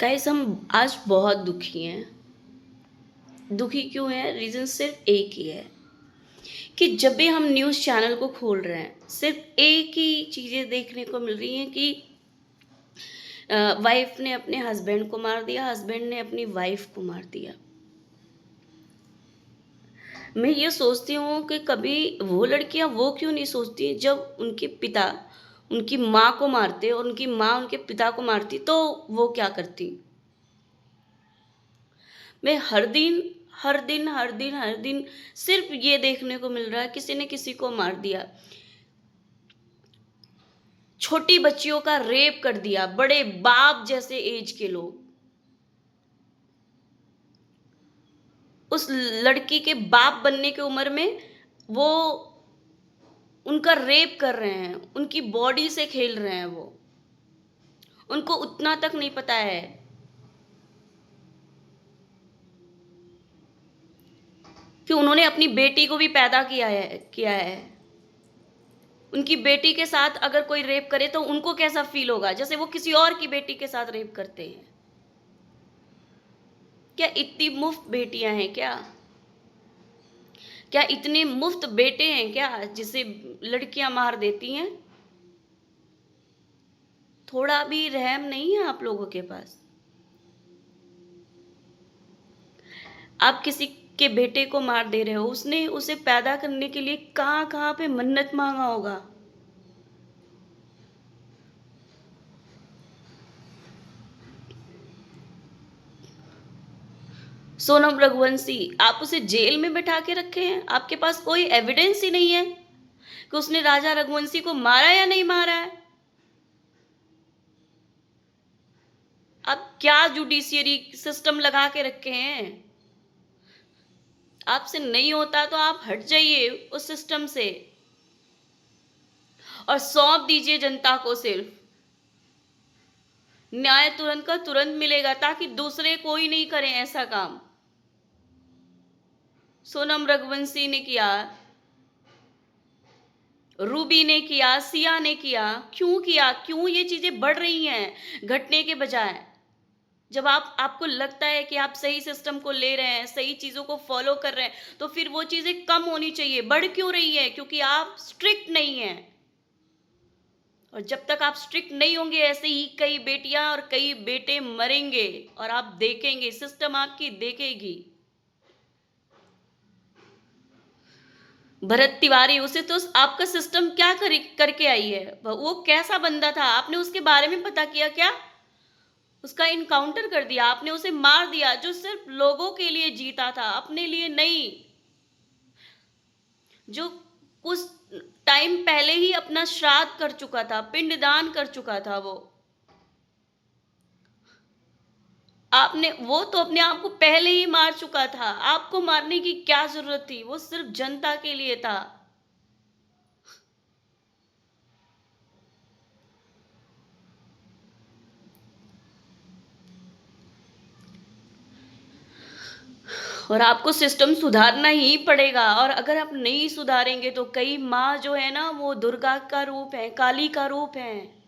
Guys, हम आज बहुत दुखी हैं। दुखी क्यों हैं? रीज़न सिर्फ एक ही है कि जब भी हम न्यूज़ चैनल को खोल रहे हैं, सिर्फ एक ही चीज़ें देखने को मिल रही हैं कि वाइफ़ ने अपने हस्बैंड को मार दिया, हस्बैंड ने अपनी वाइफ़ को मार दिया। मैं ये सोचती हूँ कि कभी वो लड़कियाँ वो क्यों नहीं सोचती, जब उनके पिता उनकी माँ को मारते और उनकी माँ उनके पिता को मारती, तो वो क्या करती? मैं हर दिन सिर्फ ये देखने को मिल रहा है, किसी ने किसी को मार दिया, छोटी बच्चियों का रेप कर दिया, बड़े बाप जैसे एज के लोग उस लड़की के बाप बनने की उम्र में वो उनका रेप कर रहे हैं, उनकी बॉडी से खेल रहे हैं वो। उनको उतना तक नहीं पता है कि उन्होंने अपनी बेटी को भी पैदा किया है। उनकी बेटी के साथ अगर कोई रेप करे तो उनको कैसा फ़ील होगा, जैसे वो किसी और की बेटी के साथ रेप करते हैं। क्या इतनी मुफ्त बेटियां हैं क्या? क्या इतने मुफ्त बेटे हैं क्या जिसे लड़कियां मार देती हैं? थोड़ा भी रहम नहीं है आप लोगों के पास? आप किसी के बेटे को मार दे रहे हो, उसने उसे पैदा करने के लिए कहाँ कहाँ पे मन्नत मांगा होगा। सोनम रघुवंशी, आप उसे जेल में बैठा के रखे हैं, आपके पास कोई एविडेंस ही नहीं है कि उसने राजा रघुवंशी को मारा या नहीं मारा है। आप क्या जुडिशियरी सिस्टम लगा के रखे हैं? आपसे नहीं होता तो आप हट जाइए उस सिस्टम से और सौंप दीजिए जनता को। सिर्फ न्याय तुरंत का तुरंत मिलेगा ताकि दूसरे कोई नहीं करें ऐसा काम। सोनम रघुवंशी ने किया, रूबी ने किया, सिया ने किया। क्यों किया? क्यों ये चीजें बढ़ रही हैं घटने के बजाय? जब आपको लगता है कि आप सही सिस्टम को ले रहे हैं, सही चीजों को फॉलो कर रहे हैं, तो फिर वो चीजें कम होनी चाहिए। बढ़ क्यों रही है? क्योंकि आप स्ट्रिक्ट नहीं हैं। और जब तक आप स्ट्रिक्ट नहीं होंगे, ऐसे ही कई बेटियां और कई बेटे मरेंगे और आप देखेंगे, सिस्टम आपकी देखेगी। भरत तिवारी, उसे तो आपका सिस्टम क्या करके आई है? वो कैसा बंदा था? आपने उसके बारे में पता किया क्या? उसका इनकाउंटर कर दिया, आपने उसे मार दिया, जो सिर्फ लोगों के लिए जीता था, अपने लिए नहीं। जो कुछ टाइम पहले ही अपना श्राद्ध कर चुका था, पिंडदान कर चुका था वो। आपने वो तो अपने आप को पहले ही मार चुका था, आपको मारने की क्या जरूरत थी? वो सिर्फ जनता के लिए था। और आपको सिस्टम सुधारना ही पड़ेगा, और अगर आप नहीं सुधारेंगे तो कई माँ जो है ना, वो दुर्गा का रूप है, काली का रूप है।